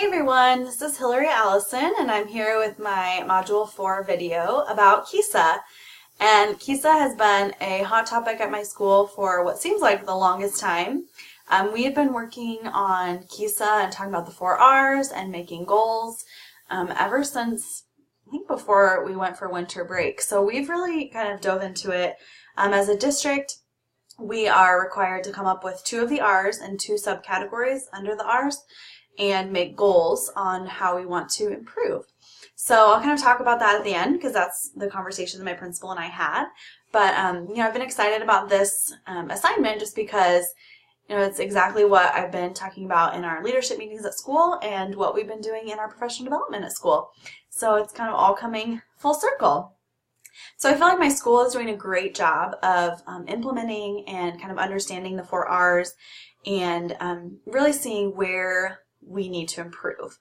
Hey everyone, this is Hillary Allison and I'm here with my Module 4 video about KISA. And KISA has been a hot topic at my school for what seems like the longest time. We have been working on KISA and talking about the 4 R's and making goals ever since, I think, before we went for winter break. So we've really kind of dove into it. As a district, we are required to come up with 2 of the R's and 2 subcategories under the R's and make goals on how we want to improve. So I'll kind of talk about that at the end because that's the conversation that my principal and I had. But I've been excited about this assignment just because it's exactly what I've been talking about in our leadership meetings at school and what we've been doing in our professional development at school. So it's kind of all coming full circle. So I feel like my school is doing a great job of implementing and kind of understanding the 4 R's and really seeing where we need to improve.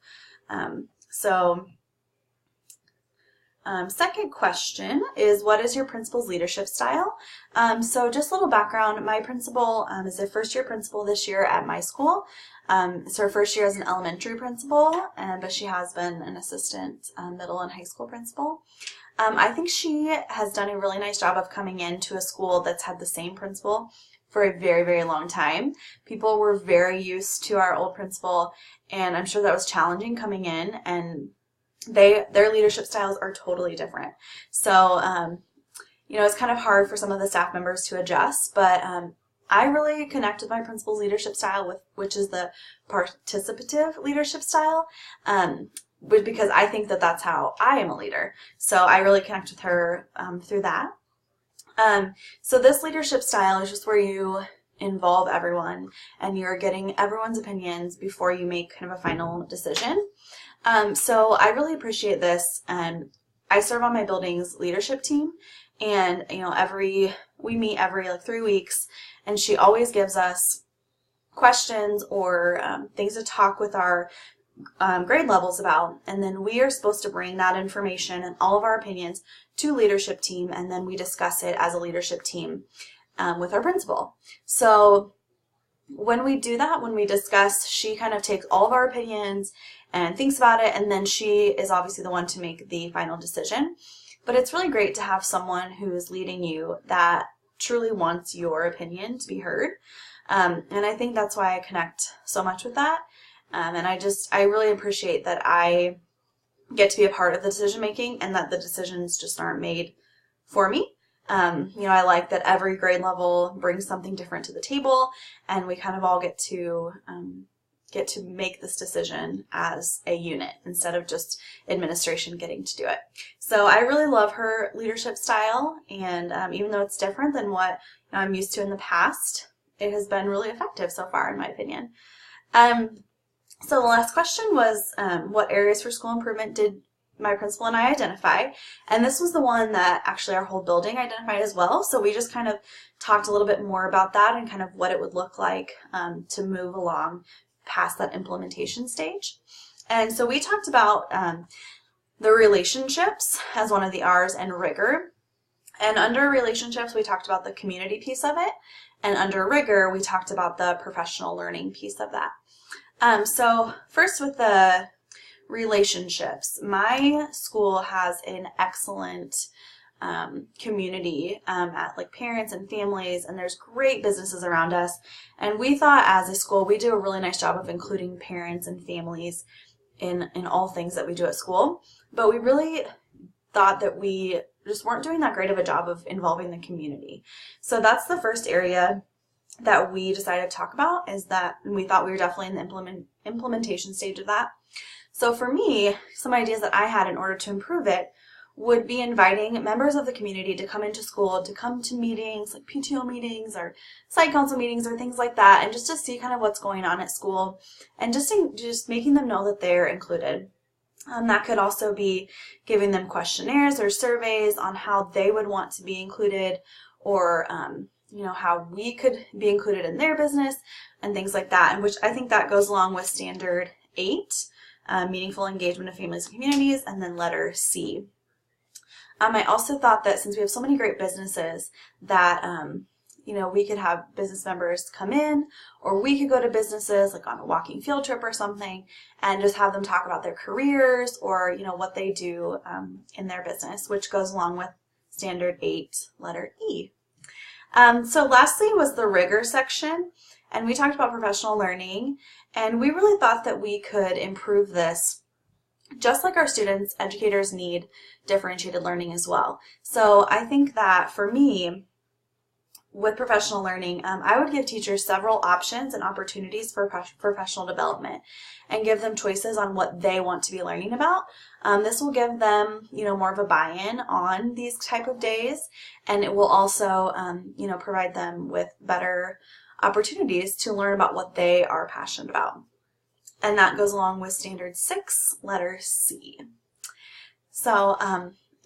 Second question is, what is your principal's leadership style? So just a little background, my principal is a first-year principal this year at my school. It's her first year as an elementary principal, but she has been an assistant middle and high school principal. I think she has done a really nice job of coming into a school that's had the same principal for a very, very long time. People were very used to our old principal, and I'm sure that was challenging coming in, and their leadership styles are totally different. So, it's kind of hard for some of the staff members to adjust, but I really connect with my principal's leadership style, which is the participative leadership style, because I think that that's how I am a leader. So I really connect with her through that. So this leadership style is just where you involve everyone and you're getting everyone's opinions before you make kind of a final decision. So I really appreciate this. I serve on my building's leadership team, and we meet every 3 weeks, and she always gives us questions or things to talk with our grade levels about, and then we are supposed to bring that information and all of our opinions to leadership team, and then we discuss it as a leadership team with our principal. So when we do that, when we discuss, she kind of takes all of our opinions and thinks about it, and then she is obviously the one to make the final decision. But it's really great to have someone who is leading you that truly wants your opinion to be heard, and I think that's why I connect so much with that. And I really appreciate that I get to be a part of the decision making and that the decisions just aren't made for me. I like that every grade level brings something different to the table, and we kind of all get to make this decision as a unit instead of just administration getting to do it. So I really love her leadership style, and even though it's different than what I'm used to in the past, it has been really effective so far, in my opinion. So the last question was, what areas for school improvement did my principal and I identify? And this was the one that actually our whole building identified as well. So we just kind of talked a little bit more about that and kind of what it would look like to move along past that implementation stage. And so we talked about the relationships as one of the R's and rigor. And under relationships, we talked about the community piece of it. And under rigor, we talked about the professional learning piece of that. So first with the relationships, my school has an excellent community at parents and families, and there's great businesses around us, and we thought as a school we do a really nice job of including parents and families in all things that we do at school, but we really thought that we just weren't doing that great of a job of involving the community. So that's the first area that we decided to talk about, is that we thought we were definitely in the implementation stage of that. So for me, some ideas that I had in order to improve it would be inviting members of the community to come into school, to come to meetings like PTO meetings or site council meetings or things like that, and just to see kind of what's going on at school, and just making them know that they're included. That could also be giving them questionnaires or surveys on how they would want to be included, or how we could be included in their business and things like that, and which I think that goes along with standard 8, meaningful engagement of families and communities, and then letter C. I also thought that since we have so many great businesses that we could have business members come in, or we could go to businesses like on a walking field trip or something and just have them talk about their careers or, what they do in their business, which goes along with Standard 8, letter E. So lastly was the rigor section, and we talked about professional learning, and we really thought that we could improve this. Just like our students, educators need differentiated learning as well. So I think that for me, with professional learning, I would give teachers several options and opportunities for professional development and give them choices on what they want to be learning about. This will give them, more of a buy-in on these type of days, and it will also, provide them with better opportunities to learn about what they are passionate about. And that goes along with Standard 6, letter C. So,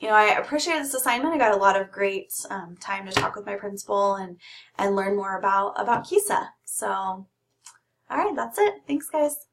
I appreciate this assignment. I got a lot of great time to talk with my principal and learn more about KESA. So, all right, that's it. Thanks, guys.